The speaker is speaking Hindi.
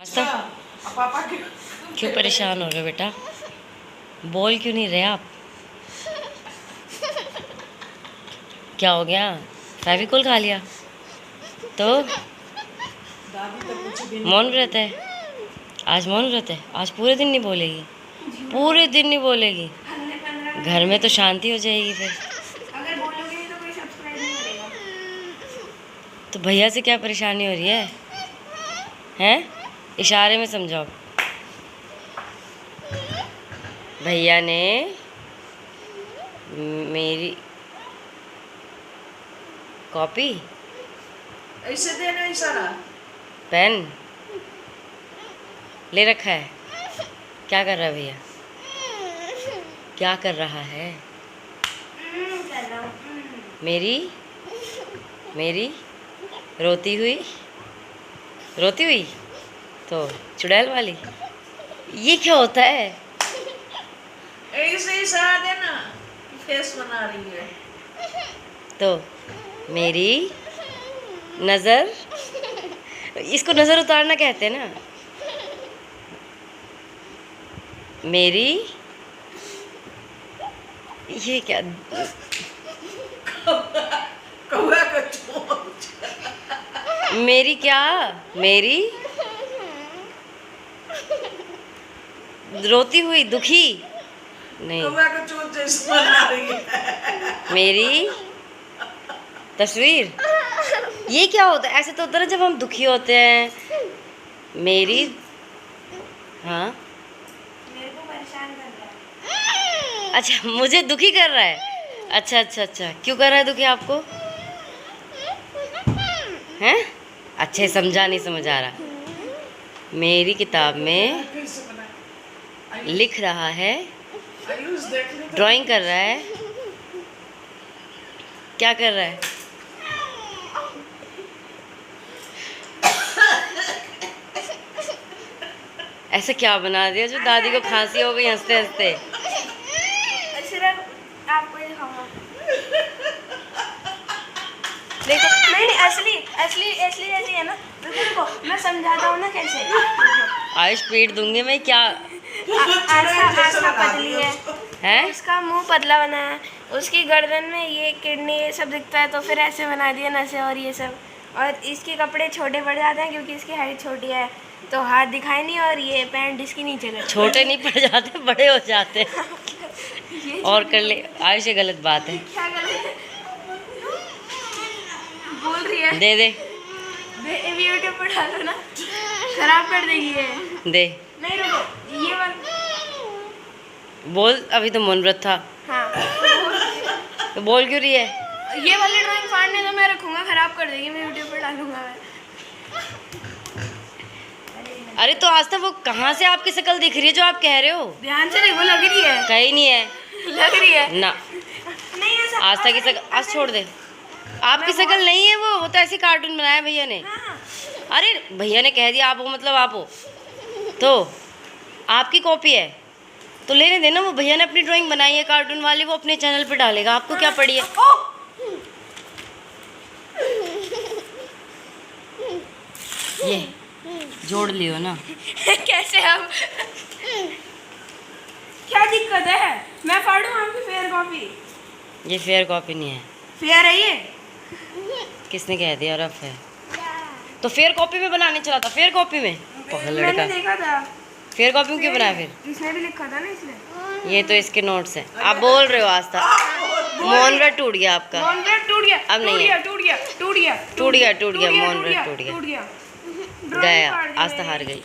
आस्था, पापा क्यों परेशान हो रहे हो बेटा? बोल क्यों नहीं रहे आप? क्या हो गया? फेविकोल खा लिया तो दादी तो कुछ भी नहीं मौन व्रत है? आज मौन व्रत है? आज पूरे दिन नहीं बोलेगी? पूरे दिन नहीं बोलेगी? घर में तो शांति हो जाएगी फिर। अगर बोलोगे तो कोई सब्सक्राइब नहीं करेगा। तो भैया से क्या परेशानी हो रही है? हैं? इशारे में समझाओ। भैया ने मेरी कॉपी, ऐसे देना इशारा। पेन ले रखा है। क्या कर रहा है भैया? क्या कर रहा है? कर रहा हूँ। मेरी रोती हुई तो चुड़ैल वाली, ये क्या होता है? ऐसे इशारा देना, फेस बना रही है। तो मेरी नज़र, इसको नज़र उतारना कहते हैं ना। मेरी, ये क्या? कौवा का चोंच। मेरी क्या? मेरी रोती हुई, दुखी नहीं, कौवा का चोंच जैसे बना रही है। मेरी तस्वीर, ये क्या होता है? ऐसे तो होता है ना जब हम दुखी होते हैं। मेरी, हाँ मेरे को परेशान कर रहा है। अच्छा, मुझे दुखी कर रहा है। अच्छा, क्यों कर रहा है दुखी आपको? हैं? अच्छे समझा, नहीं समझ आ रहा। मेरी किताब में कैसे बना? लिख रहा है, आयुष देख ले। ड्राइंग कर रहा है। क्या कर रहा है? ऐसा क्या बना दिया जो दादी को खांसी हो गई हंसते हंसते? सिर्फ आपको ही दिखाऊंगा। देखो, नहीं असली ऐसी है ना। देखो मैं समझाता हूँ ना कैसे। आयुष पीट दूंगी मैं। क्या आस्था पतली है, है? उसका मुंह पतला बना है, उसकी गर्दन में ये किडनी ये सब दिखता है, तो फिर ऐसे बना दिया नसें और ये सब। और इसके कपड़े छोटे पड़ जाते हैं क्योंकि इसकी हाइट छोटी है, तो हाथ दिखाई नहीं, और ये पैंट इसकी नीचे लगती है। छोटे नहीं पड़ जाते, बड़े हो जाते। ये और कर ले आयुष, ये गलत बात है। क्या गलत है? बोल रही है। दे यूट्यूब पर डालो ना, खराब कर देगी ये। दे नहीं रुको, ये वाला। बोल। अभी तो मौन व्रत था। हाँ, तो बोल क्यों रही है? ये वाली ड्राइंग फाड़ने तो मैं रखूंगा, खराब कर देगी, मैं यूट्यूब पर डालूंगा मैं। अरे तो आस्था, वो कहाँ से आपकी शक्ल दिख रही है जो आप कह रहे हो? ध्यान से देखो, लग रही है। कहीं नहीं है। लग रही है ना, नहीं ऐसा। आस्था की शक्ल, आज छोड़ दे। आपकी शक्ल नहीं है वो तो ऐसे कार्टून बनाया भैया ने। हाँ, अरे भैया ने कह दिया आप हो मतलब आप हो, तो आपकी कॉपी है तो लेने देना। वो भैया ने अपनी ड्राइंग बनाई है कार्टून वाली, वो अपने चैनल पे डालेगा। आपको क्या पड़ी है? ये जोड़ लियो ना। कैसे अब? क्या दिक्कत है? मैं फाड़ूं आपकी फेयर कॉपी? ये फेयर कॉपी नहीं है। फेयर है ये? किसने कह दिया रफ है? तो फेयर कॉपी में बनाने चला था। फेयर कॉपी में पागल मैंने लड़का। देखा था। फेयर कॉपी में क्यों बनाया फिर? इसने भी लिखा था ना इसलिए। ये तो इसके नोट्स हैं। आप बोल रहे हो आस्था, मौन व्रत टूट गया आपका। मौन व्रत टूट गया। अब नहीं है। टूट गया मौन व्रत टूट गया। टूट गया। गया, आस्था हार गई।